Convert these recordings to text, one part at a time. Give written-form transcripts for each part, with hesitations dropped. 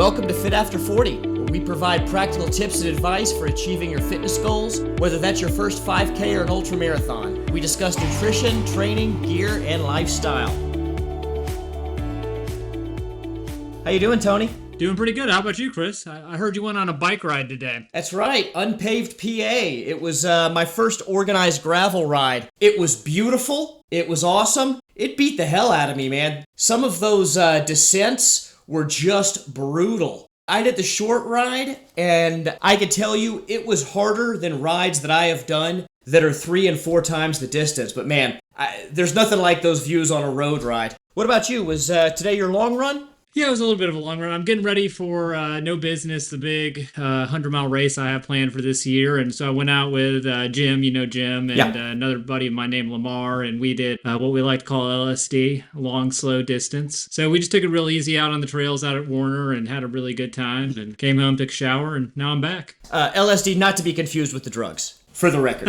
Welcome to Fit After 40, where we provide practical tips and advice for achieving your fitness goals, whether that's your first 5K or an ultramarathon. We discuss nutrition, training, gear, and lifestyle. How you doing, Tony? Doing pretty good. How about you, Chris? I heard you went on a bike ride today. That's right, UnPaved PA. It was my first organized gravel ride. It was beautiful. It was awesome. It beat the hell out of me, man. Some of those descents were just brutal. I did the short ride, and I can tell you it was harder than rides that I have done that are 3 and 4 times the distance. But man, there's nothing like those views on a road ride. What about you? Was today your long run? Yeah, it was a little bit of a long run. I'm getting ready for No Business, the big 100-mile race I have planned for this year. And so I went out with Jim, Jim, and another buddy of mine named Lamar, and we did what we like to call LSD, long, slow distance. So we just took it real easy out on the trails out at Warner and had a really good time and came home, took a shower, and now I'm back. LSD not to be confused with the drugs. For the record.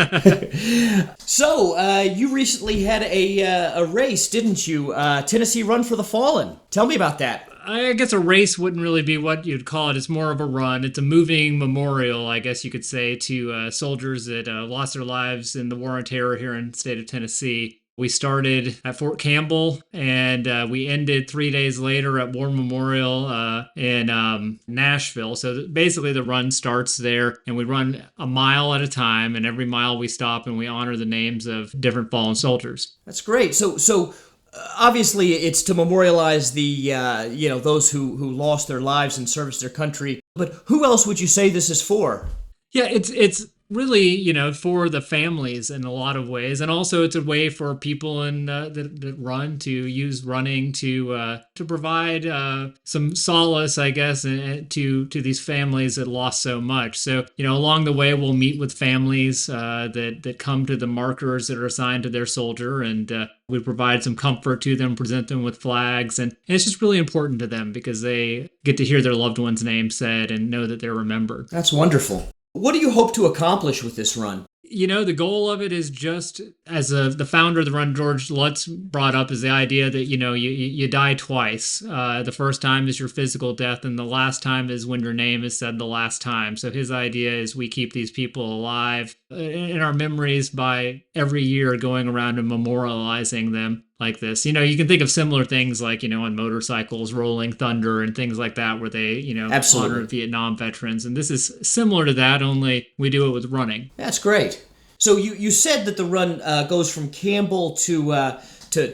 So, you recently had a race, didn't you? Tennessee Run for the Fallen. Tell me about that. I guess a race wouldn't really be what you'd call it. It's more of a run. It's a moving memorial, I guess you could say, to soldiers that lost their lives in the War on Terror here in the state of Tennessee. We started at Fort Campbell, and we ended 3 days later at War Memorial in Nashville. So basically the run starts there, and we run a mile at a time, and every mile we stop and we honor the names of different fallen soldiers. That's great. So obviously it's to memorialize the those who lost their lives in service to their country. But who else would you say this is for? Yeah, it's really, for the families in a lot of ways. And also it's a way for people that run to use running to provide some solace, I guess, to these families that lost so much. So, along the way, we'll meet with families that come to the markers that are assigned to their soldier, and we provide some comfort to them, present them with flags. And it's just really important to them because they get to hear their loved one's name said and know that they're remembered. That's wonderful. What do you hope to accomplish with this run? The goal of it is just, as the founder of the run, George Lutz, brought up, is the idea that, you die twice. The first time is your physical death, and the last time is when your name is said the last time. So his idea is we keep these people alive in our memories by every year going around and memorializing them like this. You can think of similar things like, on motorcycles, Rolling Thunder and things like that, where they, Absolutely. honor Vietnam veterans. And this is similar to that, only we do it with running. That's great. So you said that the run goes from Campbell to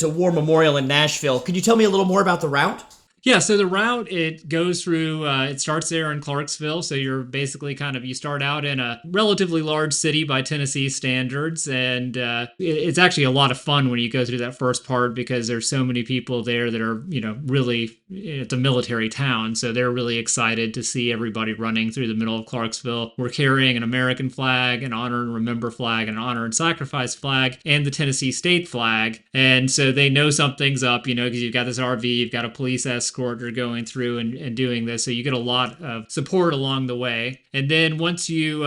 War Memorial in Nashville. Could you tell me a little more about the route? Yeah, so the route, it goes through, it starts there in Clarksville. So you're basically you start out in a relatively large city by Tennessee standards. And it's actually a lot of fun when you go through that first part because there's so many people there that are, really, it's a military town. So they're really excited to see everybody running through the middle of Clarksville. We're carrying an American flag, an honor and remember flag, an honor and sacrifice flag, and the Tennessee state flag. And so they know something's up, because you've got this RV, you've got a police escort, you're going through and doing this. So you get a lot of support along the way. And then once you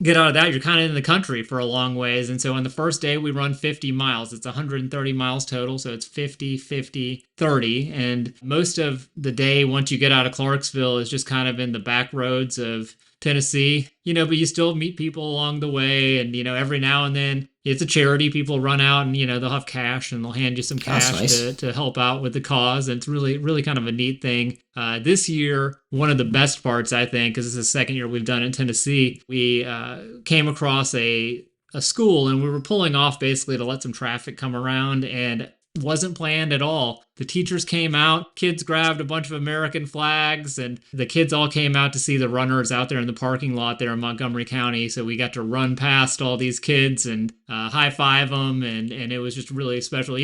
get out of that, you're kind of in the country for a long ways. And so on the first day, we run 50 miles. It's 130 miles total. So it's 50, 50, 30. And most of the day, once you get out of Clarksville, is just kind of in the back roads of Tennessee, but you still meet people along the way. And, every now and then it's a charity. People run out and, they'll have cash and they'll hand you some cash to help out with the cause. And it's really, really kind of a neat thing. This year, one of the best parts, I think, because this is the second year we've done it in Tennessee, we came across a school and we were pulling off basically to let some traffic come around, and wasn't planned at all. The teachers came out, kids grabbed a bunch of American flags, and the kids all came out to see the runners out there in the parking lot there in Montgomery County. So we got to run past all these kids and high-five them, and it was just really special.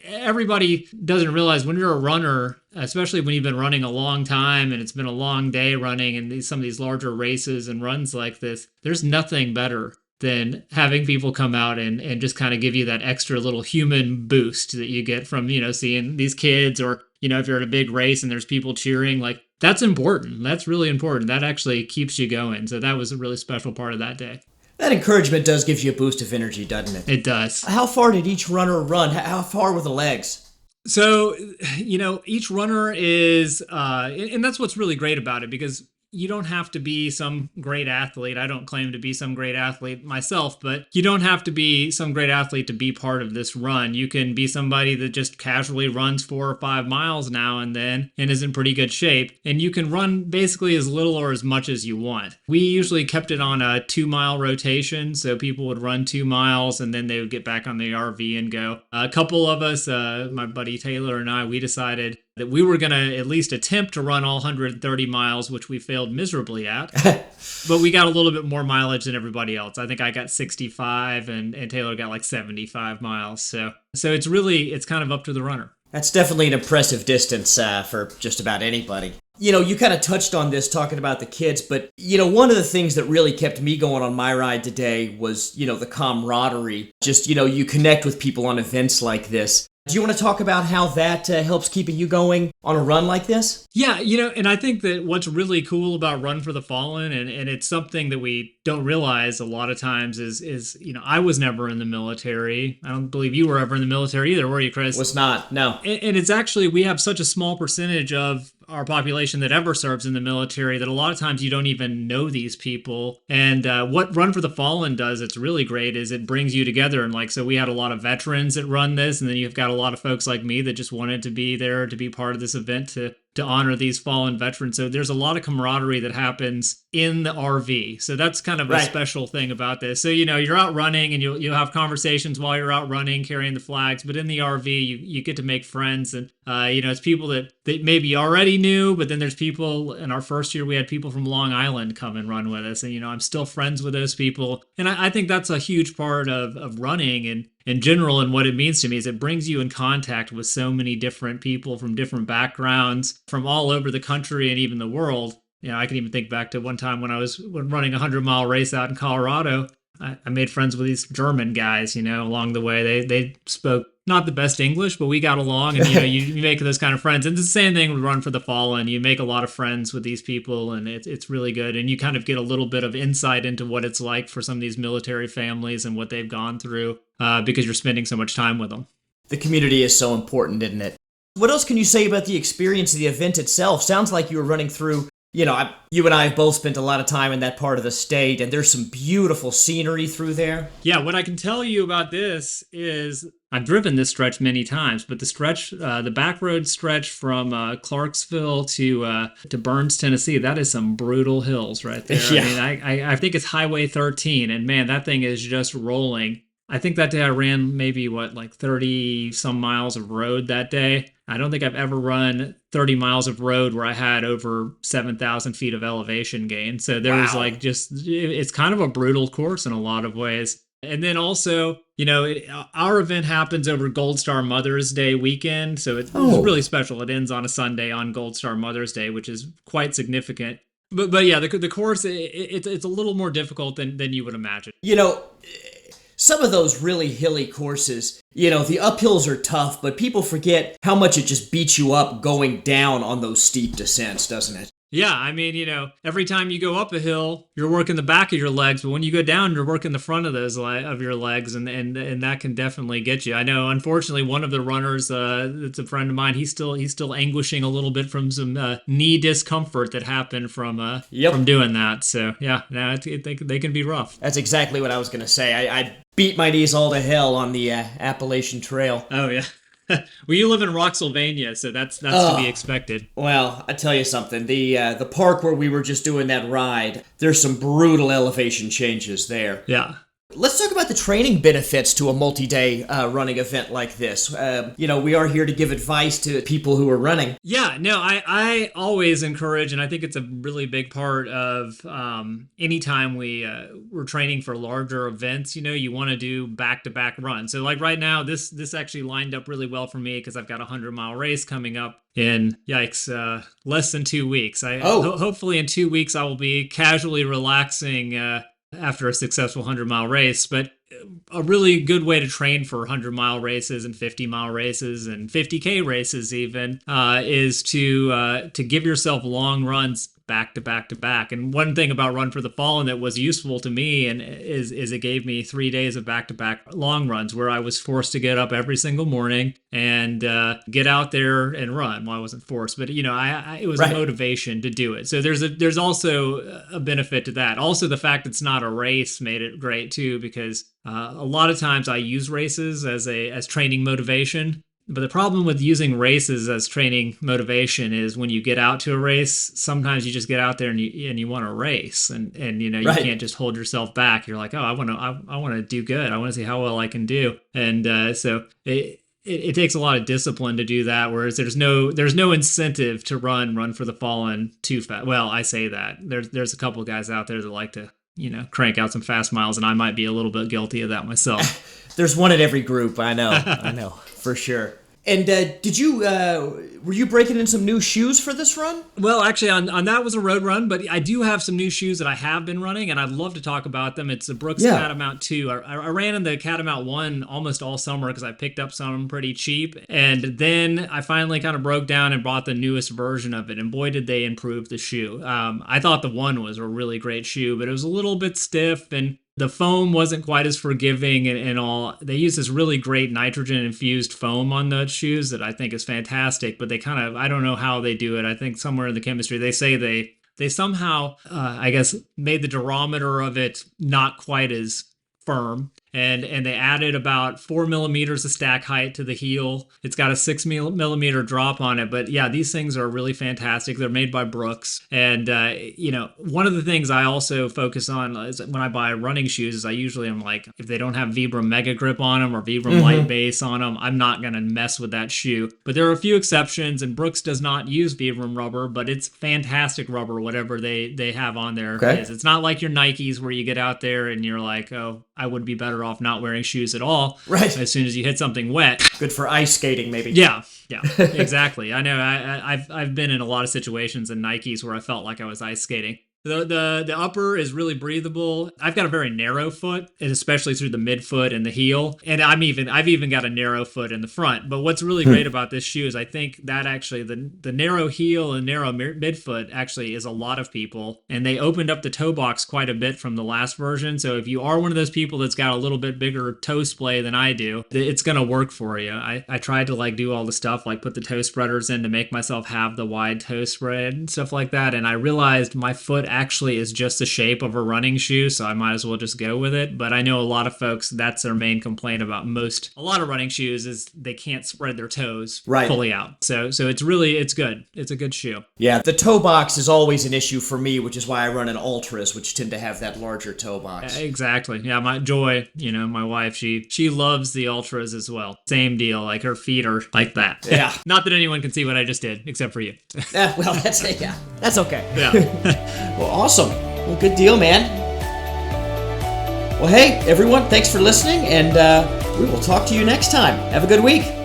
Everybody doesn't realize when you're a runner, especially when you've been running a long time and it's been a long day running and some of these larger races and runs like this, there's nothing better than having people come out and just kind of give you that extra little human boost that you get from, seeing these kids, or, if you're at a big race and there's people cheering, like, that's important. That's really important. That actually keeps you going. So that was a really special part of that day. That encouragement does give you a boost of energy, doesn't it? It does. How far did each runner run? How far were the legs? So, each runner is, and that's what's really great about it because you don't have to be some great athlete. I don't claim to be some great athlete myself, but you don't have to be some great athlete to be part of this run. You can be somebody that just casually runs 4 or 5 miles now and then and is in pretty good shape. And you can run basically as little or as much as you want. We usually kept it on a 2 mile rotation. So people would run 2 miles and then they would get back on the RV and go. A couple of us, my buddy Taylor and I, we decided that we were going to at least attempt to run all 130 miles, which we failed miserably at. But we got a little bit more mileage than everybody else. I think I got 65 and Taylor got like 75 miles. So it's kind of up to the runner. That's definitely an impressive distance for just about anybody. You kind of touched on this talking about the kids, but, one of the things that really kept me going on my ride today was, the camaraderie. Just, you connect with people on events like this. Do you want to talk about how that helps keeping you going on a run like this? Yeah, and I think that what's really cool about Run for the Fallen, and it's something that we don't realize a lot of times is I was never in the military. I don't believe you were ever in the military either, were you, Chris? Was not, no. And it's actually, we have such a small percentage of our population that ever serves in the military that a lot of times you don't even know these people. And what Run for the Fallen does, it's really great, is it brings you together. And so we had a lot of veterans that run this, and then you've got a lot of folks like me that just wanted to be there to be part of this event to honor these fallen veterans. So there's a lot of camaraderie that happens in the RV. So that's kind of a special thing about this. So, you're out running and you'll have conversations while you're out running, carrying the flags, but in the RV, you get to make friends. And, it's people that maybe already knew, but then there's people in our first year, we had people from Long Island come and run with us. And, I'm still friends with those people. And I think that's a huge part of running and in general, and what it means to me is it brings you in contact with so many different people from different backgrounds from all over the country and even the world. I can even think back to one time when I was running a 100-mile race out in Colorado. I made friends with these German guys, along the way. They spoke not the best English, but we got along, and you make those kind of friends. And it's the same thing with Run for the Fallen. You make a lot of friends with these people, and it's really good. And you kind of get a little bit of insight into what it's like for some of these military families and what they've gone through because you're spending so much time with them. The community is so important, isn't it? What else can you say about the experience of the event itself? Sounds like you were running through. You and I have both spent a lot of time in that part of the state, and there's some beautiful scenery through there. Yeah, what I can tell you about this is I've driven this stretch many times, but the stretch, the back road stretch from Clarksville to Burns, Tennessee, that is some brutal hills right there. Yeah. I think it's Highway 13, and man, that thing is just rolling. I think that day I ran maybe 30 some miles of road that day. I don't think I've ever run 30 miles of road where I had over 7,000 feet of elevation gain. So there was it's kind of a brutal course in a lot of ways. And then also, our event happens over Gold Star Mother's Day weekend. So it's really special. It ends on a Sunday on Gold Star Mother's Day, which is quite significant. But yeah, the course, it's a little more difficult than you would imagine. Some of those really hilly courses, the uphills are tough, but people forget how much it just beats you up going down on those steep descents, doesn't it? Yeah, I mean, every time you go up a hill, you're working the back of your legs, but when you go down, you're working the front of those of your legs, and that can definitely get you. I know, unfortunately, one of the runners, that's a friend of mine, he's still anguishing a little bit from some knee discomfort that happened from doing that. So yeah, they can be rough. That's exactly what I was gonna say. I beat my knees all to hell on the Appalachian Trail. Oh yeah. Well, you live in Rocksylvania, so that's to be expected. Well, I tell you something. The park where we were just doing that ride, there's some brutal elevation changes there. Yeah. Let's talk about the training benefits to a multi-day running event like this. We are here to give advice to people who are running. Yeah, no, I always encourage, and I think it's a really big part of anytime we're training for larger events, you want to do back-to-back runs. So like right now, this actually lined up really well for me because I've got a 100-mile race coming up in, less than 2 weeks. Hopefully in 2 weeks I will be casually relaxing after a successful 100-mile race. But a really good way to train for 100-mile races and 50-mile races and 50K races even is to give yourself long runs back to back to back. And one thing about Run for the Fallen that was useful to me and is it gave me 3 days of back to back long runs where I was forced to get up every single morning and get out there and run. Well, I wasn't forced, but it was a motivation to do it. So there's also a benefit to that. Also, the fact it's not a race made it great too, because a lot of times I use races as training motivation. But the problem with using races as training motivation is when you get out to a race, sometimes you just get out there and you want to race, and you can't just hold yourself back. You're like, oh, I want to do good. I want to see how well I can do, and so it takes a lot of discipline to do that. Whereas there's no incentive to run for the Fallen too fast. Well, I say that there's a couple of guys out there that like to crank out some fast miles, and I might be a little bit guilty of that myself. There's one at every group. I know, for sure. And were you breaking in some new shoes for this run? Well, actually, on that was a road run, but I do have some new shoes that I have been running, and I'd love to talk about them. It's the Brooks Catamount 2. I ran in the Catamount 1 almost all summer because I picked up some pretty cheap, and then I finally kind of broke down and bought the newest version of it, and boy, did they improve the shoe. I thought the 1 was a really great shoe, but it was a little bit stiff, and the foam wasn't quite as forgiving and all. They use this really great nitrogen-infused foam on the shoes that I think is fantastic, but they kind of, I don't know how they do it. I think somewhere in the chemistry, they say they somehow, I guess, made the durometer of it not quite as firm. And they added about 4 millimeters of stack height to the heel. It's got a 6 millimeter drop on it. But yeah, these things are really fantastic. They're made by Brooks. And, one of the things I also focus on is when I buy running shoes is I usually am like, if they don't have Vibram Mega Grip on them or Vibram Light Base on them, I'm not going to mess with that shoe. But there are a few exceptions, and Brooks does not use Vibram rubber, but it's fantastic rubber, whatever they have on there. Okay. It's not like your Nikes where you get out there and you're like, oh, I would be better off not wearing shoes at all. Right. As soon as you hit something wet. Good for ice skating, maybe. Yeah, exactly. I know. I've been in a lot of situations in Nikes where I felt like I was ice skating. The upper is really breathable. I've got a very narrow foot, and especially through the midfoot and the heel. And I've even got a narrow foot in the front. But what's really great about this shoe is I think that actually the narrow heel and narrow midfoot actually is a lot of people. And they opened up the toe box quite a bit from the last version. So if you are one of those people that's got a little bit bigger toe splay than I do, it's going to work for you. I tried to do all the stuff, like put the toe spreaders in to make myself have the wide toe spread and stuff like that. And I realized my foot actually is just the shape of a running shoe, so I might as well just go with it. But I know a lot of folks, that's their main complaint about a lot of running shoes is they can't spread their toes fully out. So it's good. It's a good shoe. Yeah, the toe box is always an issue for me, which is why I run an Ultras, which tend to have that larger toe box. Exactly. Yeah, my Joy, my wife, she loves the Ultras as well. Same deal, like her feet are like that. Yeah. Not that anyone can see what I just did, except for you. Well, that's okay. Yeah. Well, awesome. Well, good deal, man. Well, hey, everyone, thanks for listening, and we will talk to you next time. Have a good week.